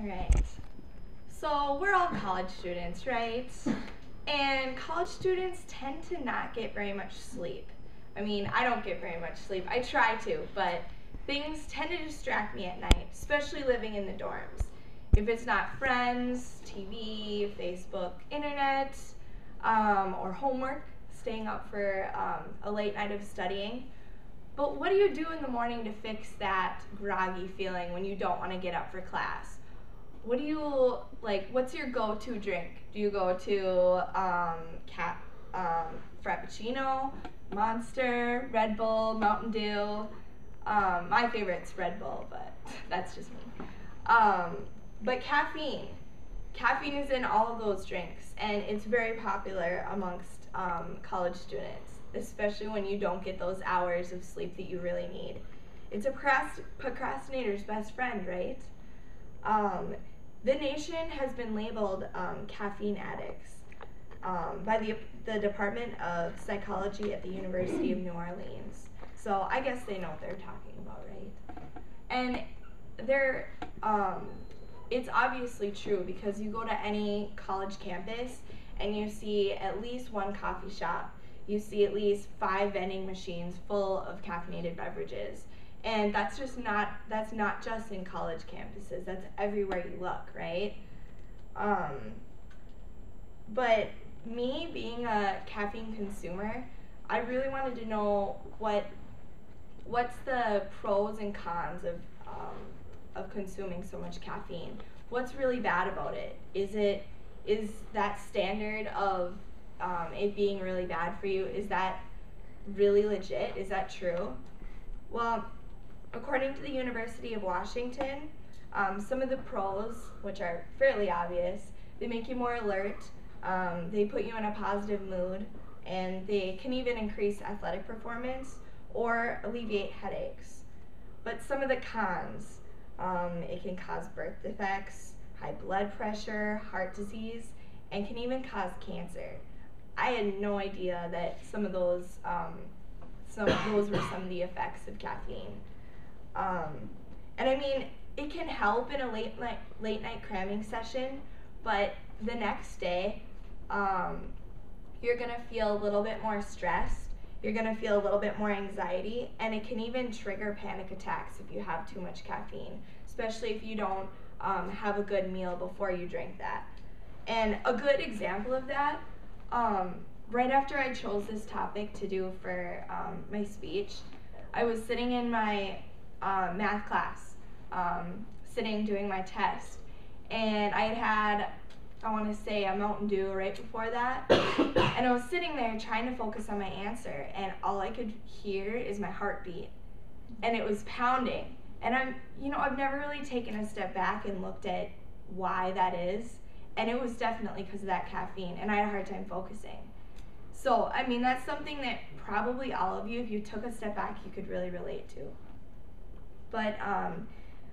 Alright, so we're all college students, right? And college students tend to not get very much sleep. I mean, I don't get very much sleep. I try to, but things tend to distract me at night, especially living in the dorms. If it's not friends, TV, Facebook, internet, or homework, staying up for a late night of studying. But what do you do in the morning to fix that groggy feeling when you don't want to get up for class? What do you, what's your go-to drink? Do you go to Frappuccino, Monster, Red Bull, Mountain Dew? My favorite's Red Bull, but that's just me. But caffeine. Caffeine is in all of those drinks, and it's very popular amongst college students, especially when you don't get those hours of sleep that you really need. It's a procrastinator's best friend, right? The nation has been labeled caffeine addicts by the Department of Psychology at the University of New Orleans. So I guess they know what they're talking about, right? And it's obviously true because you go to any college campus and you see at least one coffee shop. You see at least 5 vending machines full of caffeinated beverages. And that's not just in college campuses, that's everywhere you look, right? But me being a caffeine consumer, I really wanted to know what's the pros and cons of consuming so much caffeine. What's really bad about it? Is that standard of it being really bad for you, is that really legit? Is that true? Well, according to the University of Washington, some of the pros, which are fairly obvious, they make you more alert, they put you in a positive mood, and they can even increase athletic performance or alleviate headaches. But some of the cons, it can cause birth defects, high blood pressure, heart disease, and can even cause cancer. I had no idea that some of those were some of the effects of caffeine. And I mean, it can help in a late night cramming session, but the next day, you're gonna feel a little bit more stressed. You're gonna feel a little bit more anxiety, and it can even trigger panic attacks if you have too much caffeine, especially if you don't have a good meal before you drink that. And a good example of that, right after I chose this topic to do for my speech, I was sitting in my math class, doing my test, and I had, I want to say, a Mountain Dew right before that, and I was sitting there trying to focus on my answer, and all I could hear is my heartbeat, and it was pounding, and I've never really taken a step back and looked at why that is, and it was definitely because of that caffeine, and I had a hard time focusing. So, I mean, that's something that probably all of you, if you took a step back, you could really relate to. But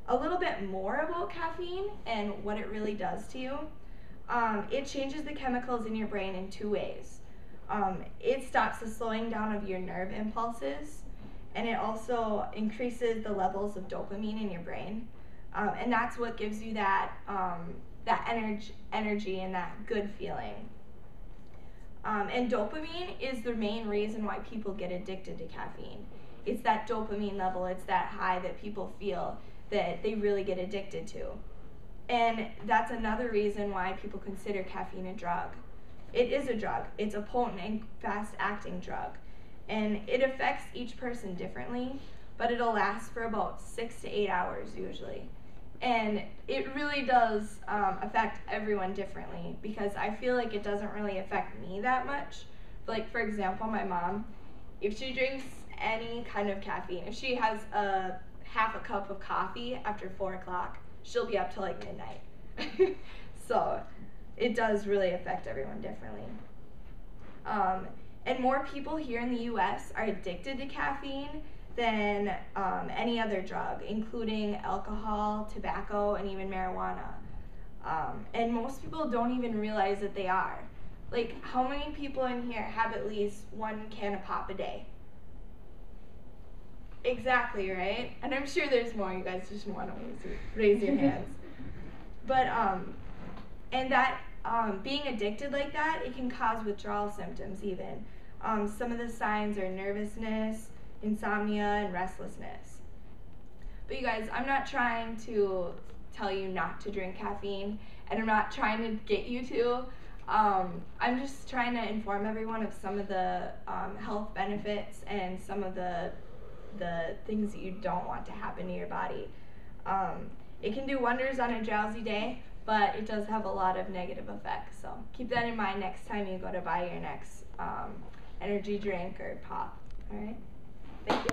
a little bit more about caffeine and what it really does to you. It changes the chemicals in your brain in 2 ways. It stops the slowing down of your nerve impulses, and it also increases the levels of dopamine in your brain. And that's what gives you that energy and that good feeling. And dopamine is the main reason why people get addicted to caffeine. It's that dopamine level, it's that high that people feel that they really get addicted to. And that's another reason why people consider caffeine a drug. It is a drug. It's a potent and fast-acting drug. And it affects each person differently, but it'll last for about 6 to 8 hours usually. And it really does affect everyone differently, because I feel like it doesn't really affect me that much. Like, for example, my mom, if she drinks any kind of caffeine, if she has half a cup of coffee after 4 o'clock, she'll be up till like midnight. So it does really affect everyone differently. And more people here in the US are addicted to caffeine than any other drug, including alcohol, tobacco, and even marijuana. And most people don't even realize that they are. Like, how many people in here have at least 1 can of pop a day? Exactly, right? And I'm sure there's more. You guys just want to raise your hands. but and that being addicted like that, it can cause withdrawal symptoms even. Some of the signs are nervousness, insomnia, and restlessness. But you guys, I'm not trying to tell you not to drink caffeine, and I'm not trying to get you to. I'm just trying to inform everyone of some of the health benefits and some of the things that you don't want to happen to your body. It can do wonders on a drowsy day, but it does have a lot of negative effects. So keep that in mind next time you go to buy your next energy drink or pop. All right? Thank you.